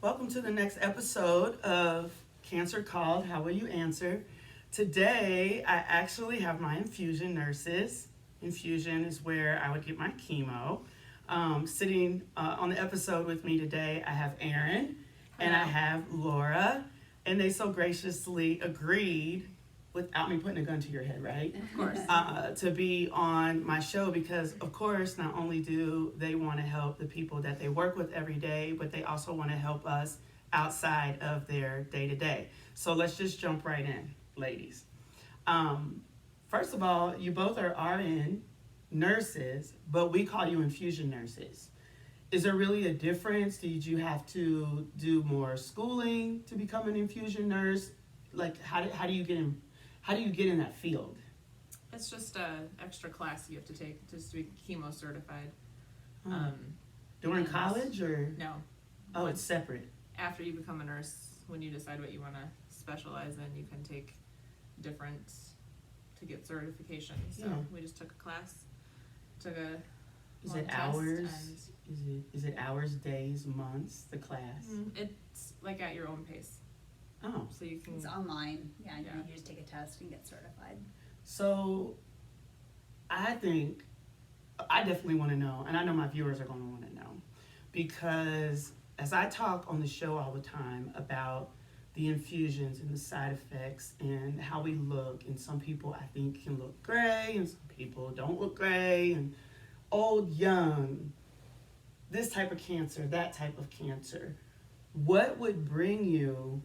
Welcome to the next episode of Cancer Called. How will you answer? Today, I actually have my infusion nurses. Infusion is where I would get my chemo. Sitting on the episode with me today, I have Erin and I have Laura, and they so graciously agreed, without me putting a gun to your head, right? Of course. To be on my show because, of course, not only do they want to help the people that they work with every day, but they also want to help us outside of their day to day. So let's just jump right in, ladies. First of all, you both are RN nurses, but we call you infusion nurses. Is there really a difference? Did you have to do more schooling to become an infusion nurse? Like, how do you get in? How do you get in that field? It's just a extra class you have to take just to be chemo certified. During college or? No. Oh, it's separate. After you become a nurse, when you decide what you want to specialize in, you can take different to get certification. So we just took a class, took a Is it hours? Is it hours, days, months? The class? It's like at your own pace. Oh, So you can. It's online. Yeah. You just take a test and get certified. so I definitely want to know, and I know my viewers are going to want to know, because as I talk on the show all the time about the infusions and the side effects and how we look, and some people I think can look gray, and some people don't look gray, and old, young, this type of cancer, that type of cancer. What would bring you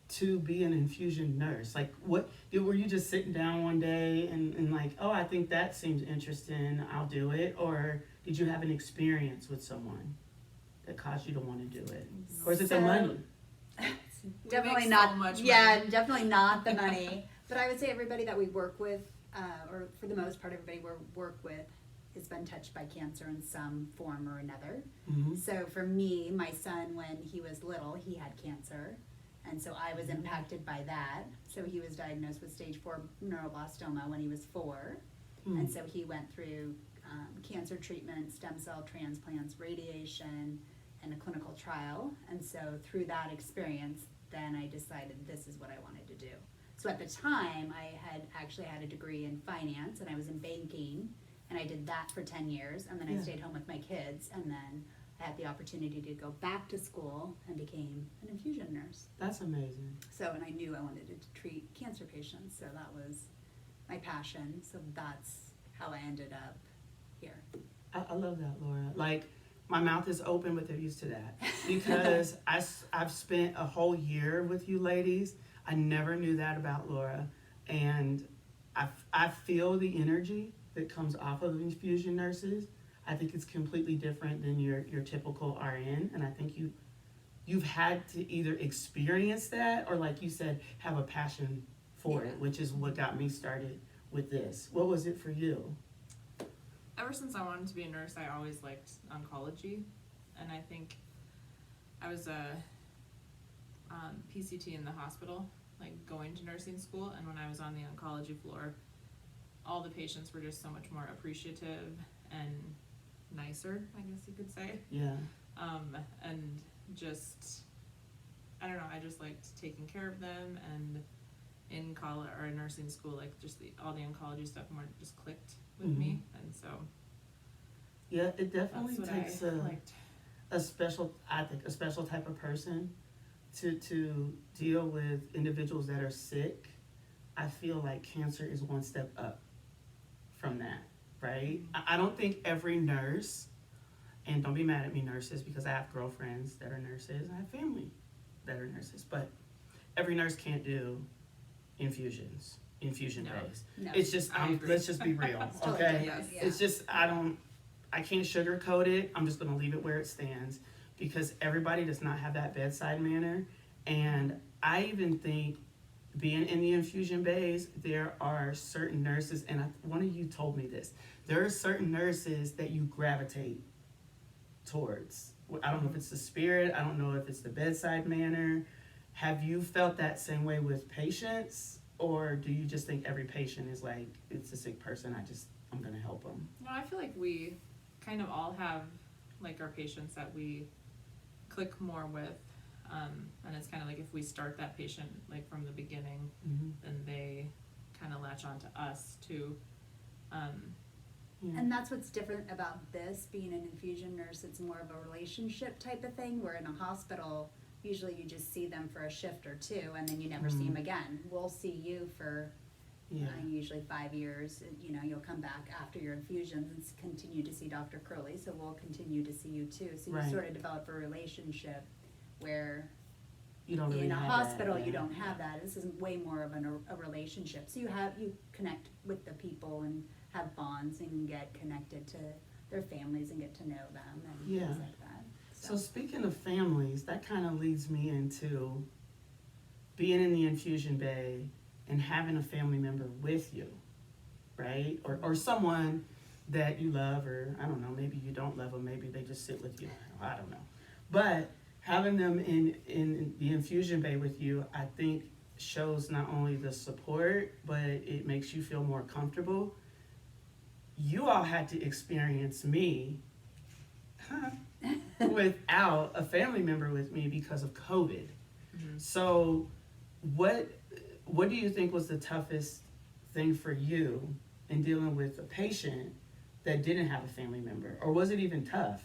to be an infusion nurse? Like, were you just sitting down one day and like, oh, I think that seems interesting, I'll do it? Or did you have an experience with someone that caused you to want to do it? Or is it the money? Definitely make not. so much yeah, money. definitely not the money. But I would say everybody that we work with, or for the most part, everybody we work with, has been touched by cancer in some form or another. Mm-hmm. So for me, my son, when he was little, he had cancer. And so I was impacted by that. So he was diagnosed with stage 4 neuroblastoma when he was 4. Mm. And so he went through cancer treatment, stem cell transplants, radiation, and a clinical trial. And so through that experience, then I decided this is what I wanted to do. So at the time, I had actually had a degree in finance, and I was in banking, and I did that for 10 years. And then I stayed home with my kids, and then I had the opportunity to go back to school and became an infusion nurse. That's amazing. So, and I knew I wanted to treat cancer patients, so that was my passion. So that's how I ended up here. I love that, Laura. Like, my mouth is open with the used to that because I've spent a whole year with you ladies. I never knew that about Laura, and I feel the energy that comes off of infusion nurses. I think it's completely different than your typical RN, and I think you've had to either experience that or, like you said, have a passion for it, which is what got me started with this. What was it for you? Ever since I wanted to be a nurse, I always liked oncology, and I think I was a PCT in the hospital, like going to nursing school, and when I was on the oncology floor, all the patients were just so much more appreciative and nicer, I guess you could say. Yeah. And just, I don't know, I just liked taking care of them, and in college or in nursing school, like just all the oncology stuff more just clicked with me, and so yeah, it definitely that's takes a special type of person to deal with individuals that are sick. I feel like cancer is one step up from that, right? I don't think every nurse, and don't be mad at me, nurses, because I have girlfriends that are nurses, I have family that are nurses, but every nurse can't do infusion days. No. It's just, let's just be real, okay? Yes. Yeah. It's just, I can't sugarcoat it. I'm just gonna leave it where it stands because everybody does not have that bedside manner. And I even think being in the infusion bays, there are certain nurses, and one of you told me this, there are certain nurses that you gravitate towards. I don't know if it's the spirit, I don't know if it's the bedside manner. Have you felt that same way with patients? Or do you just think every patient is like, it's a sick person, I'm gonna help them? No, I feel like we kind of all have like our patients that we click more with. And it's kind of like if we start that patient like from the beginning, then they kind of latch on to us too. Yeah. And that's what's different about this, being an infusion nurse, it's more of a relationship type of thing, where in a hospital, usually you just see them for a shift or two, and then you never see them again. We'll see you for usually 5 years. You know, you'll come back after your infusions and continue to see Dr. Curley, so we'll continue to see you too. So you sort of develop a relationship where You don't really in a have hospital that, you don't have that. This is way more of a relationship. So you connect with the people and have bonds and get connected to their families and get to know them and things like that. So speaking of families, that kind of leads me into being in the infusion bay and having a family member with you, right? Or someone that you love, or I don't know, maybe you don't love them, maybe they just sit with you. I don't know. But having them in the infusion bay with you, I think shows not only the support, but it makes you feel more comfortable. You all had to experience me without a family member with me because of COVID. So what do you think was the toughest thing for you in dealing with a patient that didn't have a family member? Or was it even tough?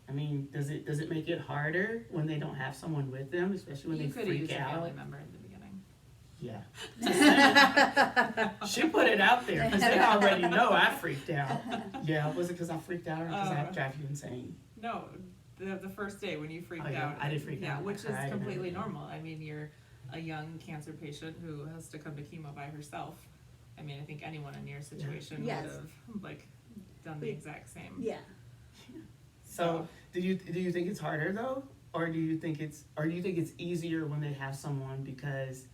I mean, does it make it harder when they don't have someone with them, especially when You they could have freak used a out? family member in the beginning. Yeah. She put it out there because they already know I freaked out. Yeah, was it because I freaked out or because I drive you insane? No, the first day when you freaked out. I did freak out. Yeah, I which is cried and completely everything. normal. I mean, you're a young cancer patient who has to come to chemo by herself. I mean, I think anyone in your situation Yes. would have like done the exact same. Yeah. So do you think it's harder though, or do you think it's easier when they have someone because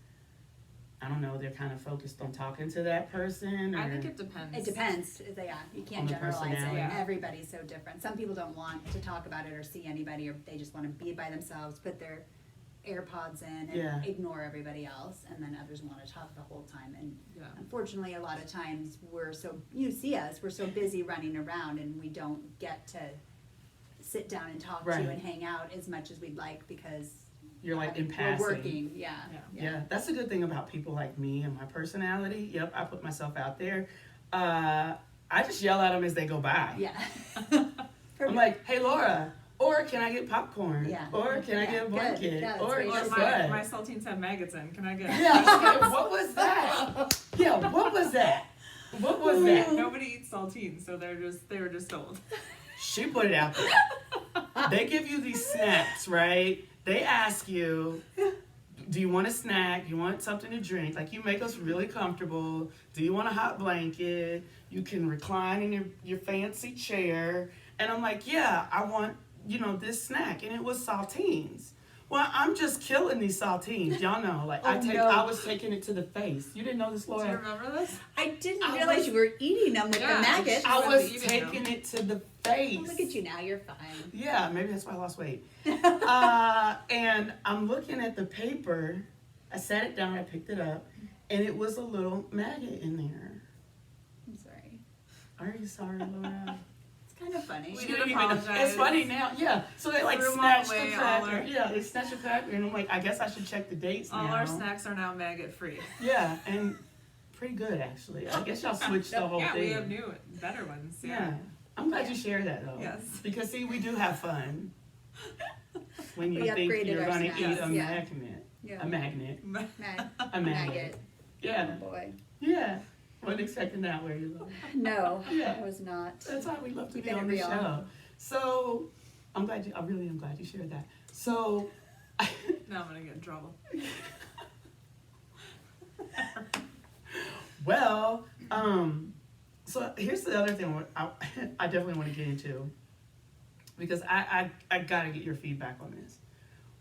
I don't know, they're kind of focused on talking to that person? Or? I think it depends. It depends. Yeah, you On can't the generalize it. personality. Yeah. Everybody's so different. Some people don't want to talk about it or see anybody, or they just want to be by themselves, put their AirPods in and ignore everybody else, and then others want to talk the whole time. And unfortunately, a lot of times we're so busy running around, and we don't get to sit down and talk to you and hang out as much as we'd like because You're like in passing. we're working. Yeah, that's the good thing about people like me and my personality. Yep, I put myself out there. I just yell at them as they go by. Yeah. I'm like, hey, Laura, or can I get popcorn? Yeah. Or can I get a blanket? Yeah, or that's guess right. my what? saltines have maggots in. Can I get Yeah, what was that? Yeah, what was that? What was that? Nobody eats saltines, so they were just told. She put it out there. They give you these snacks, right? They ask you, do you want a snack? Do you want something to drink? Like, you make us really comfortable. Do you want a hot blanket? You can recline in your fancy chair. And I'm like, yeah, I want, this snack. And it was saltines. Well, I'm just killing these saltines. Y'all know, like, I was taking it to the face. You didn't know this, Laura? Do you remember this? I didn't realize you were eating them with the maggots. I was was eating taking it to the face. Oh, look at you now, you're fine. Yeah, maybe that's why I lost weight. And I'm looking at the paper. I sat it down, I picked it up, and it was a little maggot in there. I'm sorry. Are you sorry, Laura? It's kind of funny. We She did didn't even know. apologize. It's funny now. Yeah. So they like Threw 'em snatched away, the all cracker. our- Yeah, they snatched the cracker, and I'm like, I guess I should check the dates All now. our snacks are now maggot free. Yeah, and pretty good actually. I guess y'all switched the whole Yeah, thing. we have new, better ones. Yeah. I'm glad you shared that though. Yes. Because see, we do have fun when you We think upgraded you're our going to eat snacks, a yeah. magnet. Yeah. A magnet. A magnet. Maggot. Yeah. Oh boy. Yeah. Wasn't expecting that, were you? Laura? No, Yeah. I was not. That's why we love to be Keeping on it the real. show. So I really am glad you shared that. So Now I'm gonna get in trouble. well, so here's the other thing I definitely want to get into, because I gotta get your feedback on this.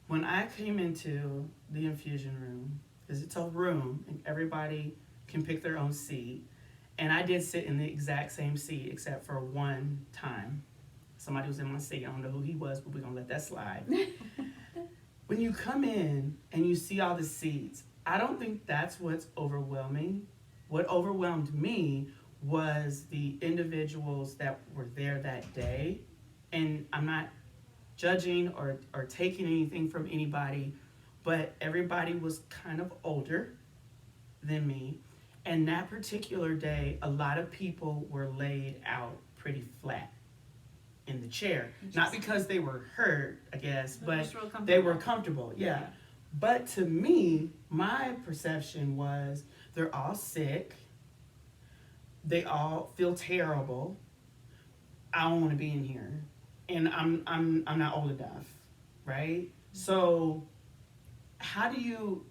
When I came into the infusion room, because it's a room and everybody can pick their own seat, and I did sit in the exact same seat except for one time. Somebody was in my seat. I don't know who he was, but we're gonna let that slide. When you come in and you see all the seats, I don't think that's what's overwhelming. What overwhelmed me was the individuals that were there that day. And I'm not judging or taking anything from anybody, but everybody was kind of older than me. And that particular day, a lot of people were laid out pretty flat in the chair. Not because they were hurt, I guess, They're but just real they were comfortable. comfortable. Yeah. But to me, my perception was they're all sick. They all feel terrible. I don't want to be in here, and I'm not old enough, right? So, how do you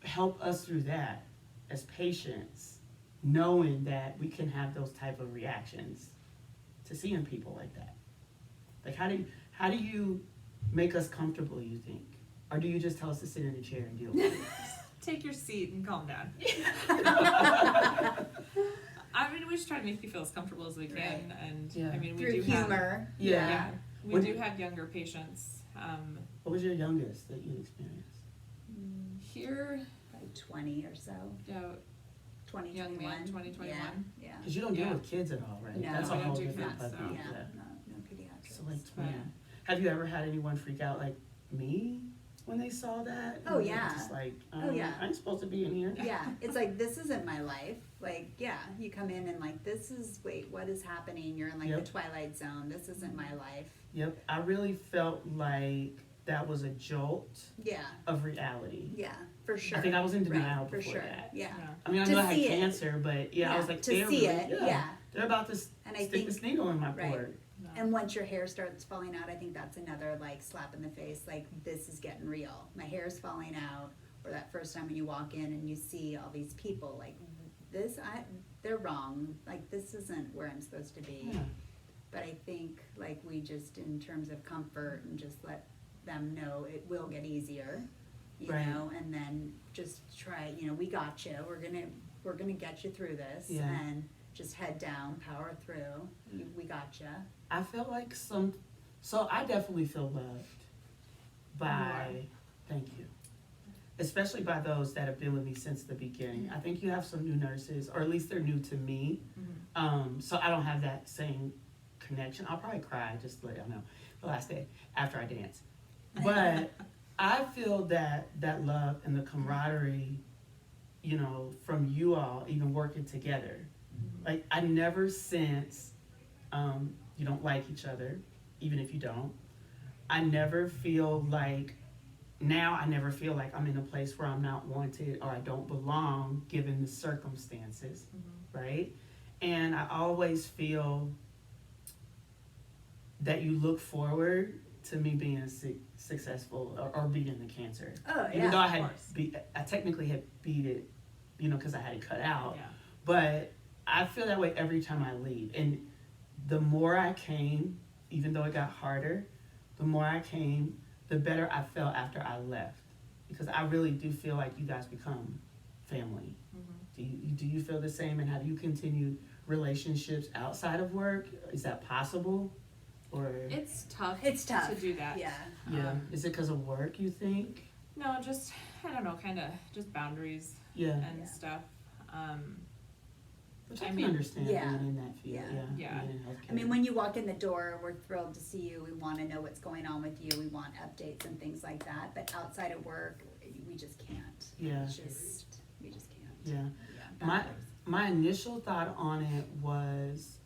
help us through that as patients, knowing that we can have those type of reactions to seeing people like that? Like, how do you make us comfortable? You think, or do you just tell us to sit in a chair and deal with it? Take your seat and calm down. I mean, we just try to make you feel as comfortable as we can, Right. and Yeah. I mean, we Through do humor. Yeah. have we What- do have younger patients. What was your youngest that you experienced? Here, Like 20 or so. yeah, 20, Young man, 21. 20, 21. Yeah. Because you don't deal Yeah. with kids at all, right? No, That's a we don't whole do different kids, puppy. so- Yeah. Yeah. No pediatrics. So like, But- man, have you ever had anyone freak out like me when they saw that? Oh, And they're yeah. Just like, Oh, yeah. I ain't supposed to be in here. Yeah, it's like, this isn't my life. Like, yeah, you come in and like, wait, what is happening? You're in like Yep. the twilight zone. This isn't my life. Yep. I really felt like that was a jolt Yeah, of reality. yeah, for sure. I think I was in denial Right, for before sure. that. Yeah. yeah. I mean, I To knew I had see it. cancer, but yeah, I was like, to they're see really- it, yeah. They're about to And I stick think, this needle in my right. port. No. and once your hair starts falling out, I think that's another like slap in the face. Like, this is getting real. My hair's falling out. Or that first time when you walk in and you see all these people, like, they're wrong. Like, this isn't where I'm supposed to be. Yeah. But I think, like, we just, in terms of comfort, and just let them know it will get easier, you Right. know, and then just try, we got you. We're gonna get you through this, Yeah. and just head down, power through. We got you. I felt like so I definitely feel loved by, thank you. Especially by those that have been with me since the beginning. I think you have some new nurses, or at least they're new to me. So I don't have that same connection. I'll probably cry just to let y'all know the last day after I dance. But I feel that love and the camaraderie, from you all even working together. Like, I never sense you don't like each other, even if you don't. I never feel like I'm in a place where I'm not wanted or I don't belong given the circumstances, right? And I always feel that you look forward to me being successful or beating the cancer. Oh, Even though yeah. I technically had beat it, because I had it cut out. Yeah. But I feel that way every time I leave. And the more I came, even though it got harder, the more I came, the better I felt after I left. Because I really do feel like you guys become family. Do you feel the same? And have you continued relationships outside of work? Is that possible? Or It's tough. It's tough. to do that. Yeah. yeah, is it because of work? You think? No, just I don't know, kind of just boundaries Yeah, and Yeah. stuff. which I I can mean, understand yeah. being in that field. Yeah. Yeah. being in healthcare. I mean, when you walk in the door, we're thrilled to see you. We want to know what's going on with you. We want updates and things like that. But outside of work, we just can't. Yeah. It's just, we just can't. Yeah. Yeah. My boundaries. my initial thought on it was,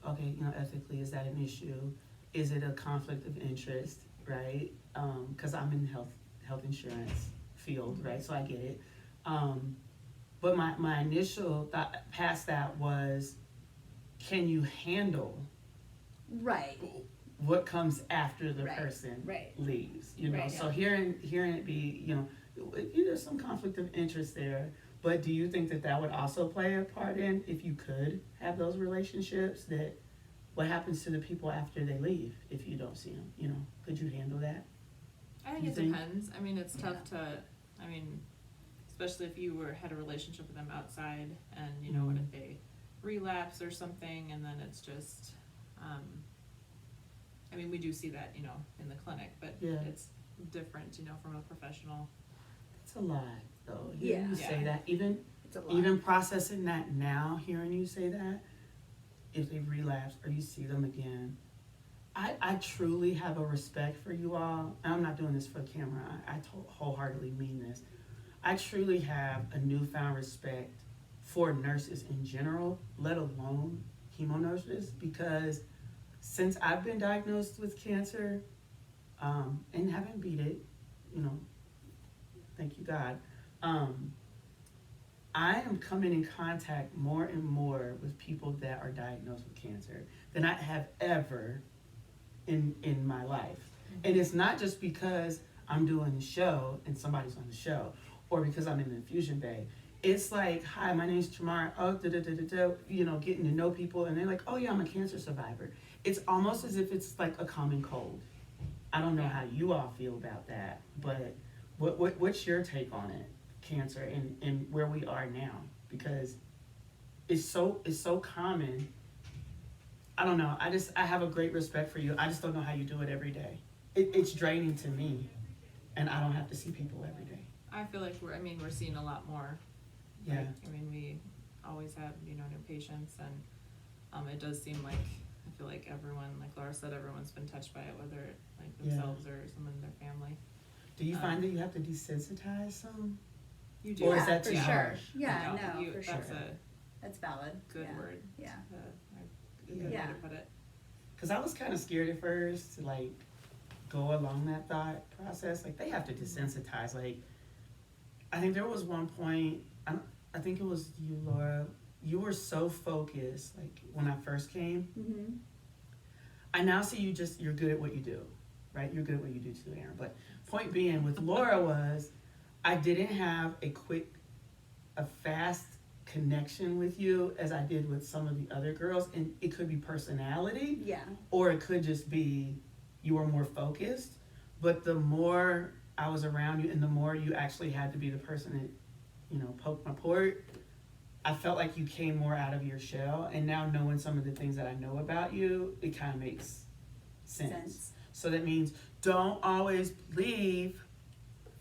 okay, ethically, is that an issue? Is it a conflict of interest, right? Because I'm in health insurance field, right? So I get it. But my initial thought past that was, can you handle Right. what comes after the Right, person right. leaves? Right, So yeah. hearing it be, there's some conflict of interest there. But do you think that would also play a part in if you could have those relationships? That what happens to the people after they leave if you don't see them? Could you handle that? I think You it think? depends. I mean, it's tough to. I mean, especially if you had a relationship with them outside, and what if they relapse or something, and then it's just. I mean, we do see that, in the clinic, but Yeah. it's different, from a professional. It's a lot, though. Hearing you Yeah. say that, It's a lot. even processing that now, hearing you say that, if they relapse or you see them again, I truly have a respect for you all. And I'm not doing this for the camera. I wholeheartedly mean this. I truly have a newfound respect for nurses in general, let alone chemo nurses, because since I've been diagnosed with cancer, and haven't beat it, you know, thank you God, I am coming in contact more and more with people that are diagnosed with cancer than I have ever in my life. And it's not just because I'm doing the show and somebody's on the show, or because I'm in the infusion bay. It's like, hi, my name's Tamara. Oh, da da da da da. You know, getting to know people, and they're like, oh yeah, I'm a cancer survivor. It's almost as if it's like a common cold. I don't know how you all feel about that, but what's your take on it, cancer, and where we are now? Because it's so common. I don't know. I have a great respect for you. I just don't know how you do it every day. It's draining to me, and I don't have to see people every day. I feel like we're seeing a lot more. Yeah. Like, I mean, we always have, new patients, and it does seem like, I feel like everyone, like Laura said, everyone's been touched by it, whether like themselves or someone in their family. Do you find that you have to desensitize some? You do. Or is that for too sure. harsh? Yeah, No, no, for sure. That's valid. Good yeah. word. Yeah. A good way Yeah. to put it. Because I was kind of scared at first to like go along that thought process. Like they have to desensitize. Like I think there was one point. I think it was you, Laura. You were so focused. Like when I first came. Mm-hmm. I now see you're good at what you do, right? You're good at what you do too, Aaron. But point being with Laura was, I didn't have a fast connection with you as I did with some of the other girls, and it could be personality, Yeah. or it could just be you were more focused. But the more I was around you, and the more you actually had to be the person that, poked my port, I felt like you came more out of your shell. And now knowing some of the things that I know about you, it kind of makes sense. So that means don't always believe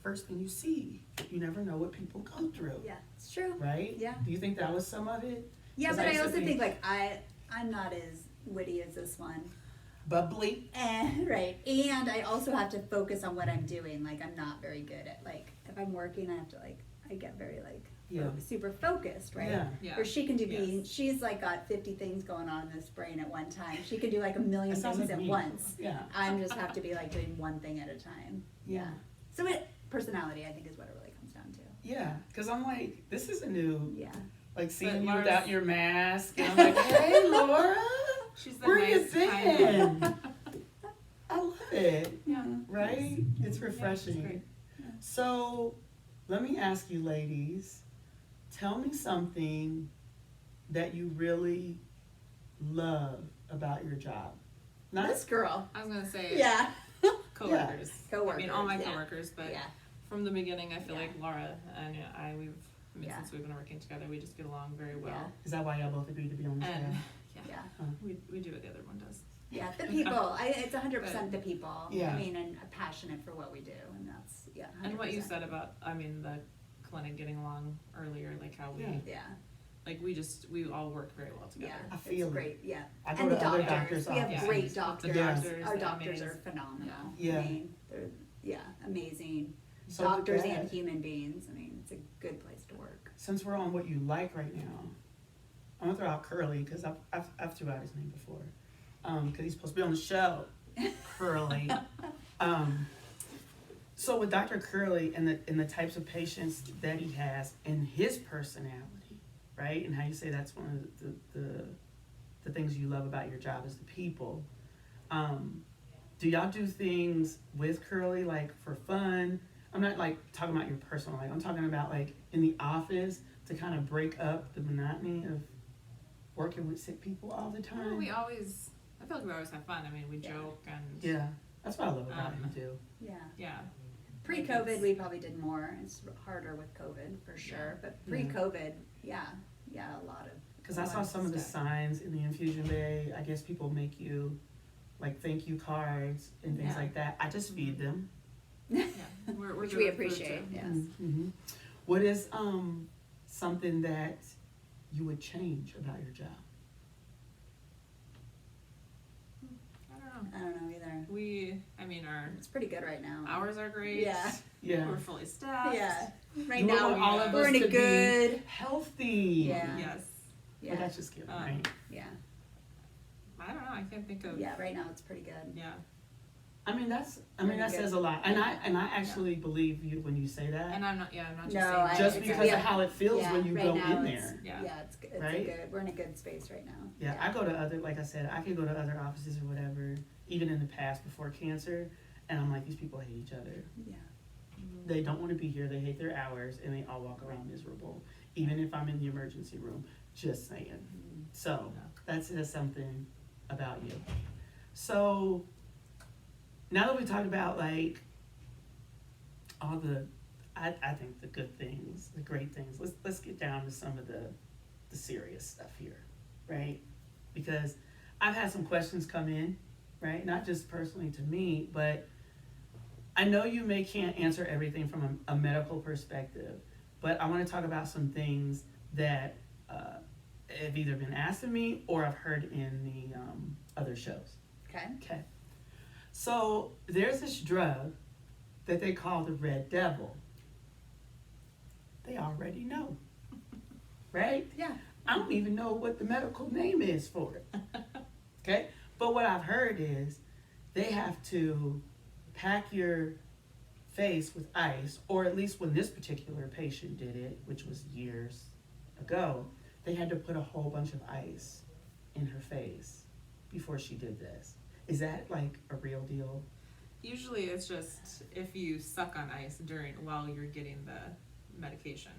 first thing you see. You never know what people go through. Yeah, it's true. Right? Yeah. Do you think that was some of it? Yeah, 'Cause but I used to also think like I'm not as witty as this one. Bubbly. Right. And I also have to focus on what I'm doing. Like I'm not very good at like if I'm working I have to I get very super focused, right? Yeah. Yeah. Or she can do she's like got 50 things going on in this brain at one time. She can do like a million That sounds things like at me. once. Yeah. I just have to be like doing one thing at a time. Yeah. So personality I think is what it really comes down to. Yeah. Because I'm like, this is a new, Yeah. like seeing But you Laura's- without your mask. And I'm like, hey, Laura. She's the Where nice, you kind been? I love it. Yeah. Right? It's refreshing. Yeah, it's great. So, let me ask you, ladies, tell me something that you really love about your job. Not This girl. I was gonna say Yeah. coworkers. Coworkers, I mean, all my yeah. coworkers, but Yeah. from the beginning, I feel Yeah. like Laura and Yeah. since we've been working together, we just get along very well. Yeah. Is that why y'all both agreed to be on the And staff? Yeah. we do what the other one does. Yeah, the people. It's 100% the people. Yeah. I mean, and passionate for what we do, and that's 100%. And what you said about, the clinic getting along earlier, like how we, Yeah. Yeah, we all work very well together. yeah, I feel it's it. great. Yeah, I go and to the other doctors. doctors' We have offices. great The doctors. doctors, Our the doctors are amazing- phenomenal. Yeah. I mean, they're amazing So doctors with that, and human beings. I mean, it's a good place to work. since we're on what you like right now, I'm gonna throw out Curly because I've threw out his name before, because he's supposed to be on the show. Curly. So with Dr. Curly and the types of patients that he has and his personality, right, and how you say that's one of the things you love about your job is the people. Do y'all do things with Curly like for fun? I'm not like talking about your personal life. I'm talking about like in the office to kind of break up the monotony of working with sick people all the time. I feel like we always have fun. I mean, we joke and Yeah, that's what I love about him too. Yeah. yeah. Pre-COVID, we probably did more. It's harder with COVID for sure, but pre-COVID, yeah, a lot of. Because I saw some of the stuff. signs in the infusion bay. I guess people make you like thank you cards and things Yeah. like that. I just feed them. Yeah. We're Which good we with food, appreciate. too. Yes. Mm-hmm. What is something that you would change about your job? I don't I don't know either. Our It's pretty good right now. hours are great. Yeah. Yeah. We're fully staffed. Yeah. Right You now, want all of we're us in a to be good. healthy. Yeah. Yes. Yeah. But that's just kidding, right? Yeah. I don't know. I can't think of. Yeah. Right now, it's pretty good. Yeah. That says a lot. And I actually believe you when you say that. And I'm not just No, saying Just I- because yeah. of how it feels Yeah, when you right go now in it's- there. Yeah. Yeah, it's a Right? good. We're in a good space right now. Yeah, I go to other, like I said, I could go to other offices or whatever, even in the past before cancer, and I'm like, these people hate each other. Yeah. They don't want to be here, they hate their hours, and they all walk around miserable, even if I'm in the emergency room, just saying. So, that says something about you. So, now that we talked about, like, all the, I think the good things, the great things, let's get down to some of the serious stuff here, right? Because I've had some questions come in, right? Not just personally to me, but I know you can't answer everything from a medical perspective, but I want to talk about some things that have either been asked of me or I've heard in the other shows. Okay. Okay. So there's this drug that they call the Red Devil. They already know, right? Yeah. I don't even know what the medical name is for it. Okay? But what I've heard is they have to pack your face with ice, or at least when this particular patient did it, which was years ago, they had to put a whole bunch of ice in her face before she did this. Is that like a real deal? Usually, it's just if you suck on ice while you're getting the medication.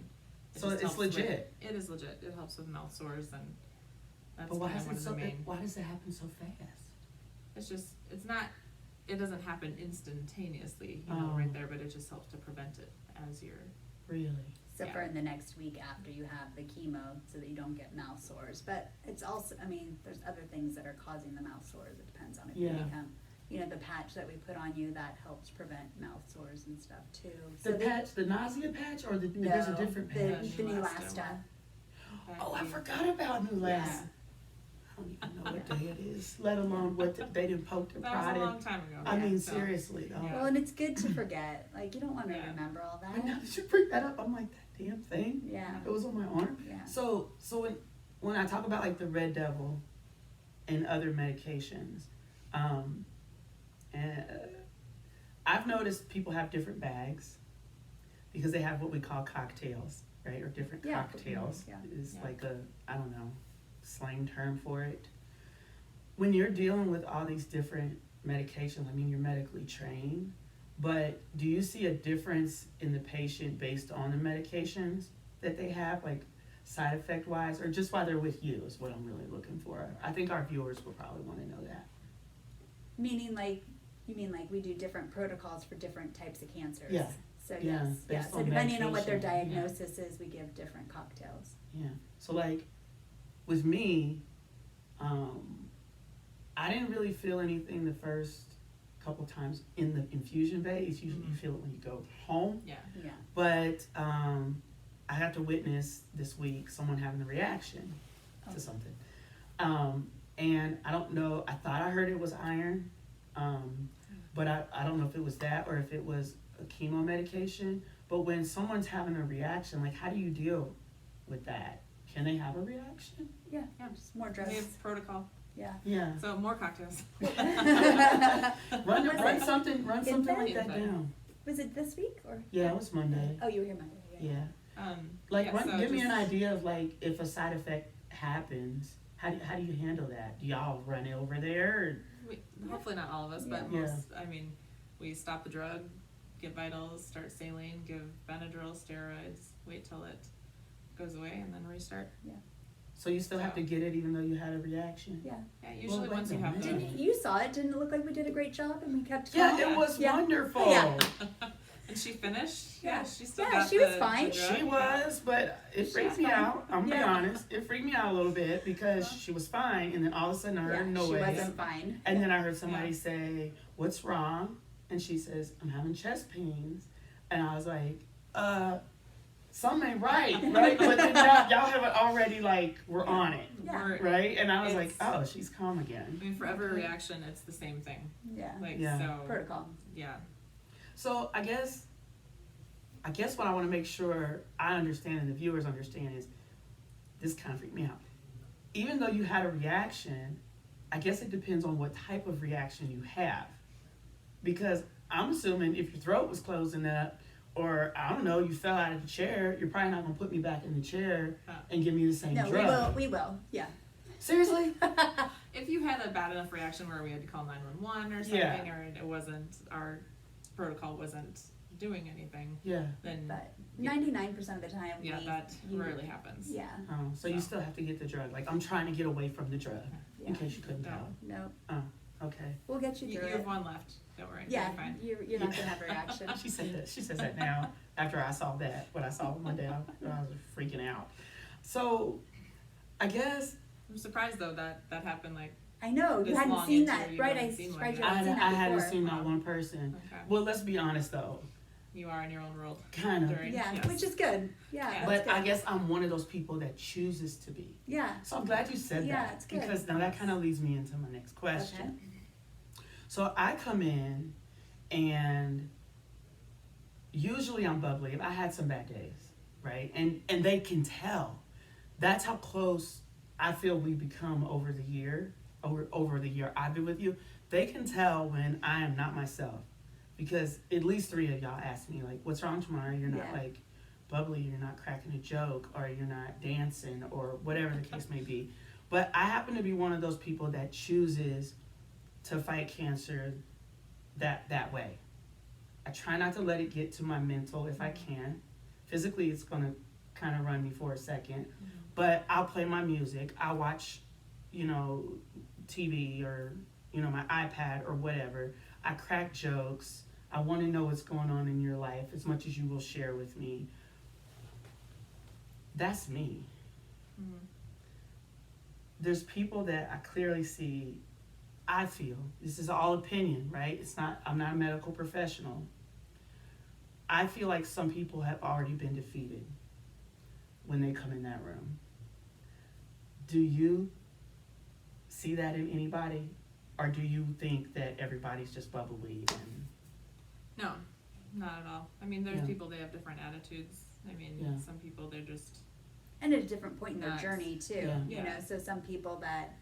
So just it's helps legit. It is legit. It helps with mouth sores, and that's But why kind of one of the main. why does it happen so fast? It's not. It doesn't happen instantaneously, right Oh. there, but it just helps to prevent it as you're. Really? Except Yeah. for in the next week after you have the chemo, so that you don't get mouth sores. But it's also, there's other things that are causing the mouth sores. It depends on if you Yeah. become, the patch that we put on you that helps prevent mouth sores and stuff too. The patch, the nausea patch, or there's a different patch? The Neulasta Neulasta. Oh, I forgot about Neulasta. Yeah. I don't even know what day it is, let alone they didn't poke and That was a prod long it. time ago. I mean, so- seriously though. Yeah. Well, and it's good to forget. Like, you don't want to Yeah. remember all But now that. that you bring that up, I'm like, that damn thing. Yeah. It was on my arm. Yeah. So when I talk about like the Red Devil and other medications, and I've noticed people have different bags because they have what we call cocktails, right? Or different Yeah. cocktails Yeah. is Yeah. like I don't know, slang term for it. When you're dealing with all these different medications, I mean, you're medically trained, but do you see a difference in the patient based on the medications that they have, like side effect wise, or just while they're with you is what I'm really looking for? I think our viewers will probably want to know that. Meaning, like, you mean like we do different protocols for different types of cancers? Yeah. So Yeah, yes, yeah. based So on depending on what their medication. diagnosis is, we give different cocktails. Yeah. So like with me, I didn't really feel anything the first couple times in the infusion bay. It's usually you feel it when you go home. Yeah. Yeah. But I had to witness this week someone having a reaction Oh. to something. And I don't know, I thought I heard it was iron, but I don't know if it was that or if it was a chemo medication. But when someone's having a reaction, like how do you deal with that? Can they have a reaction? Yeah. Yeah. Just more We drugs. have protocol, Yeah. Yeah. so more cocktails. Run Was run it? something like that Infant. down. Was it this week or? Yeah, it was Monday. Oh, you were here Monday. Yeah. Yeah, so Give me an just- idea of like if a side effect happens, how do you handle that? Do y'all run over there? Hopefully not all of us, but Yeah. most. We stop the drug, get vitals, start saline, give Benadryl, steroids, wait till it goes away, and then restart. So you still have to get it even though you had a reaction? Yeah. Yeah, usually wait once a you have minute. the. Didn't you saw it? Didn't it look like we did a great job and we kept Yeah, going? it was Yeah. wonderful. Yeah. And she finished. Yeah. She still Yeah, got she was the fine. drug. She was, but it She freaked was me fine. out. I'm gonna be Yeah. honest. It freaked me out a little bit because she was fine, and then all of a sudden I heard Yeah, a she noise, wasn't fine. and then I heard somebody Yeah. say, "What's wrong?" And she says, "I'm having chest pains," and I was like, something ain't right, right? But then y'all have it already, like, we're on it, Yeah. right? And I was like, It's- oh, she's calm again. I mean, for every reaction, it's the same thing. Yeah. Like, Yeah. so, Protocol. yeah. So I guess what I want to make sure I understand and the viewers understand is this kind of freaked me out. Even though you had a reaction, I guess it depends on what type of reaction you have. Because I'm assuming if your throat was closing up, or I don't know, you fell out of the chair, you're probably not gonna put me back in the chair and give me the same No, drug. we will. Yeah. Seriously? If you had a bad enough reaction where we had to call 911 or something, Yeah. or it wasn't, our protocol wasn't doing anything, Yeah. then But 99% of the time, yeah, that rarely happens. Yeah. So you still have to get the drug. Like, I'm trying to get away from the drug, in Yeah. case you couldn't No. tell. No, Okay. we'll get you You through have it. one left. Don't worry. Yeah, You're fine. you're not gonna have a reaction. She says that now after I saw that, what I saw one day, I was freaking out. So, I guess I'm surprised though that happened. Like, I know you This hadn't long seen into that, you right? haven't I seen one surprised you yet. hadn't seen I that hadn't before. seen not one person. okay, Well, let's be honest though, you are in your own world. kind of. During, Yeah, yes. which is good. Yeah, Yeah. that's But good. I guess I'm one of those people that chooses to be. Yeah. So I'm glad you said Yeah, that it's good. because now that kind of leads me into my next question. Okay. So I come in and usually I'm bubbly. I had some bad days, right? And they can tell. That's how close I feel we become over the year I've been with you. They can tell when I am not myself. Because at least 3 of y'all asked me, like, what's wrong tomorrow? You're not Yeah. like bubbly, you're not cracking a joke, or you're not dancing, or whatever the case may be. But I happen to be one of those people that chooses to fight cancer that way. I try not to let it get to my mental if I can. Physically, it's gonna kind of run me for a second. But I'll play my music. I'll watch, TV or, my iPad or whatever. I crack jokes. I want to know what's going on in your life as much as you will share with me. That's me. Mhm. There's people that I clearly see, I feel, this is all opinion, right? I'm not a medical professional. I feel like some people have already been defeated when they come in that room. Do you see that in anybody? Or do you think that everybody's just bubbly and No, not at all. I mean, there's Yeah. people, they have different attitudes. I mean, Yeah. some people, they're just, And at a different point in their Nuts. journey too. Yeah. You Yeah. know, so some people that,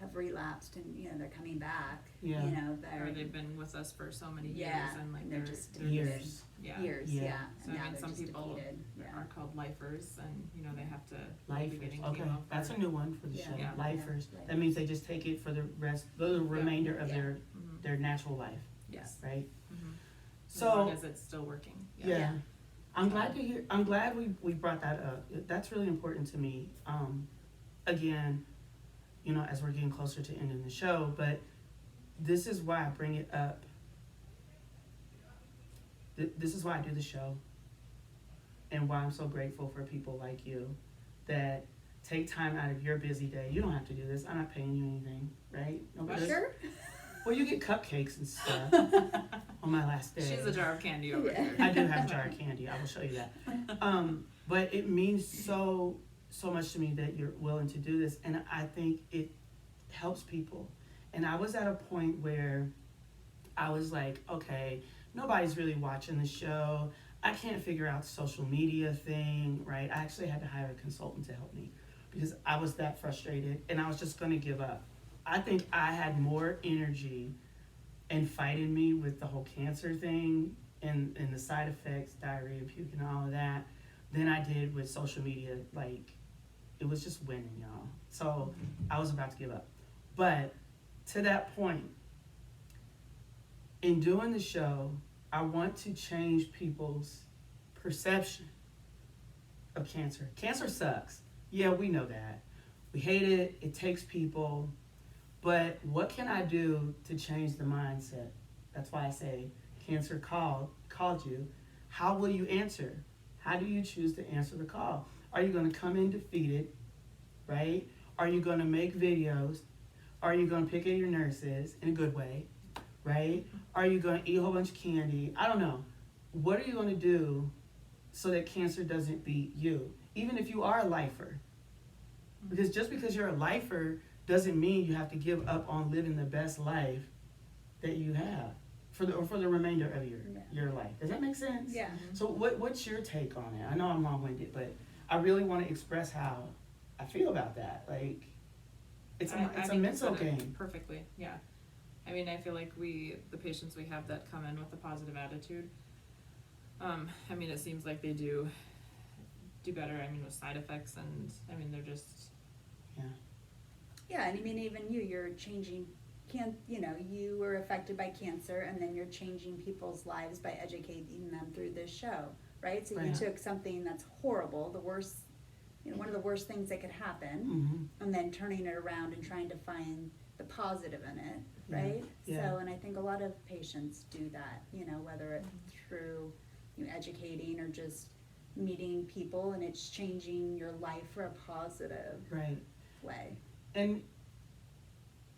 have relapsed and, they're coming back. Yeah. They're or they've been with us for so many years Yeah, and like and they're just they're years? yeah. years, Yeah. yeah. So And I now mean, they're some just people depleted. Yeah. are called lifers, and they have to be Lifers. getting Okay, chemo for that's a new one for the Yeah. show. Yeah. Lifers. Yeah. That means they just take it for the remainder of Yeah. their natural life, yes. right? Mm-hmm. As So long as it's still working. yeah. I'm glad we brought that up. That's really important to me. Again, as we're getting closer to ending the show, but this is why I bring it up. This is why I do the show, and why I'm so grateful for people like you that take time out of your busy day. You don't have to do this. I'm not paying you anything, right? Nobody does. Sure. Well, you get cupcakes and stuff on my last day. She's a jar of candy over Yeah. here. I do have jar candy. I will show you that. But it means so much to me that you're willing to do this, and I think it helps people. And I was at a point where I was like, okay, nobody's really watching the show. I can't figure out the social media thing, right? I actually had to hire a consultant to help me because I was that frustrated, and I was just going to give up. I think I had more energy and fight in me with the whole cancer thing and the side effects, diarrhea, puking, and all of that, than I did with social media. Like, it was just winning, y'all. So I was about to give up. But to that point, in doing the show, I want to change people's perception of cancer. Cancer sucks. Yeah, we know that. We hate it. It takes people. But what can I do to change the mindset? That's why I say cancer called you. How will you answer? How do you choose to answer the call? Are you going to come in defeated, right? Are you going to make videos? Are you going to pick at your nurses in a good way, right? Are you going to eat a whole bunch of candy? I don't know. What are you going to do so that cancer doesn't beat you, even if you are a lifer. Because just because you're a lifer doesn't mean you have to give up on living the best life that you have for the remainder of your life. Does that make sense? Yeah. So what's your take on it? I know I'm long-winded, but I really want to express how I feel about that. Like, it's I a think you mental said it game. perfectly, yeah. I mean, I feel like the patients we have that come in with a positive attitude, I mean, it seems like they do better, I mean, with side effects, and, I mean, they're just, Yeah, and I mean, even you're changing, you were affected by cancer, and then you're changing people's lives by educating them through this show, right? So you Right. took something that's horrible, the worst, one of the worst things that could happen, Mm-hmm. and then turning it around and trying to find the positive in it, Yeah, right? yeah. So, and I think a lot of patients do that, whether it's through educating or just meeting people, and it's changing your life for a positive Right. way. And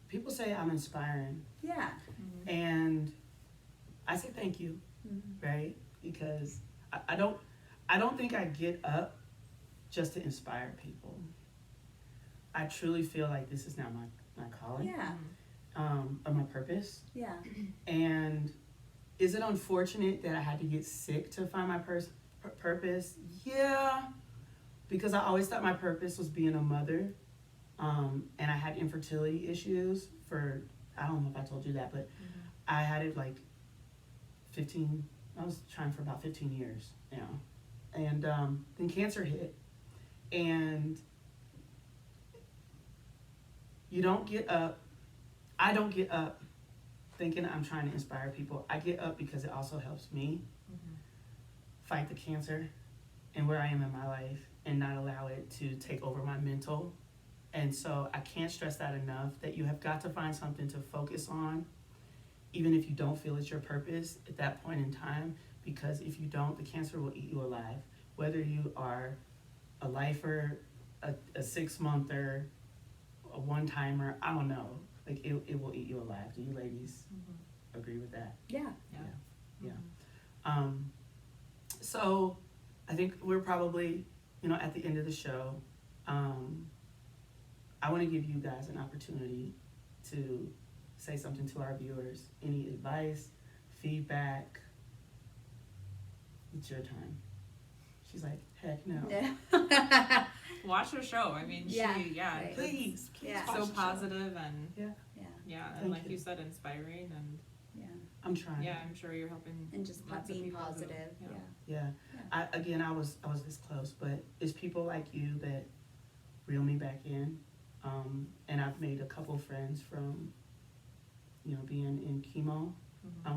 people say I'm inspiring, Yeah. and I say thank you, Mm-hmm. right? Because I don't think I get up just to inspire people. I truly feel like this is now my calling, Yeah. or my purpose. Yeah. And is it unfortunate that I had to get sick to find my purpose? Yeah, because I always thought my purpose was being a mother, and I had infertility issues for, I don't know if I told you that, but I had it like 15, I was trying for about 15 years now. And then cancer hit, and you don't get up, I don't get up thinking I'm trying to inspire people. I get up because it also helps me fight the cancer and where I am in my life and not allow it to take over my mental. And so I can't stress that enough, that you have got to find something to focus on, even if you don't feel it's your purpose at that point in time, because if you don't, the cancer will eat you alive. Whether you are a lifer, a 6-monther, a one-timer, I don't know. Like, it will eat you alive. Do you ladies agree with that? Yeah. So I think we're probably, at the end of the show. I want to give you guys an opportunity to say something to our viewers. Any advice, feedback? It's your time. She's like, heck no. Yeah. watch her show, I mean, Yeah, it's Please Yeah. watch so the show. positive and, Yeah. and Thank like you. you said, inspiring, and, I'm trying. yeah, I'm sure you're helping And just lots of being people who- positive. yeah. Yeah. I was this close, but it's people like you that reel me back in. And I've made a couple friends from, being in chemo.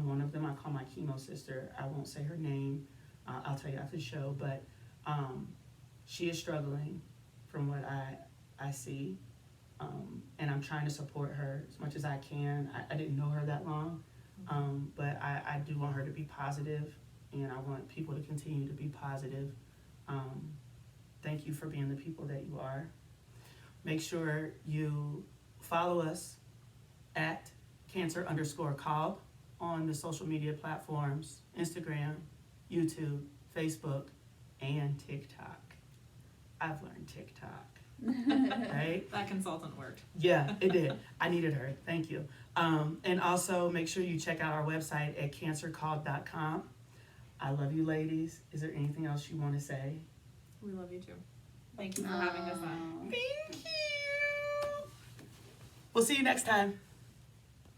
One of them I call my chemo sister. I won't say her name. I'll tell you after the show, but she is struggling from what I see. And I'm trying to support her as much as I can. I didn't know her that long, but I do want her to be positive, and I want people to continue to be positive. Thank you for being the people that you are. Make sure you follow us at cancer_called on the social media platforms, Instagram, YouTube, Facebook, and TikTok. I've learned TikTok, right? That consultant worked. Yeah, it did. I needed her. Thank you. And also make sure you check out our website at cancercalled.com. I love you, ladies. Is there anything else you want to say? We love you too. Thank you for having us on. Thank you. We'll see you next time.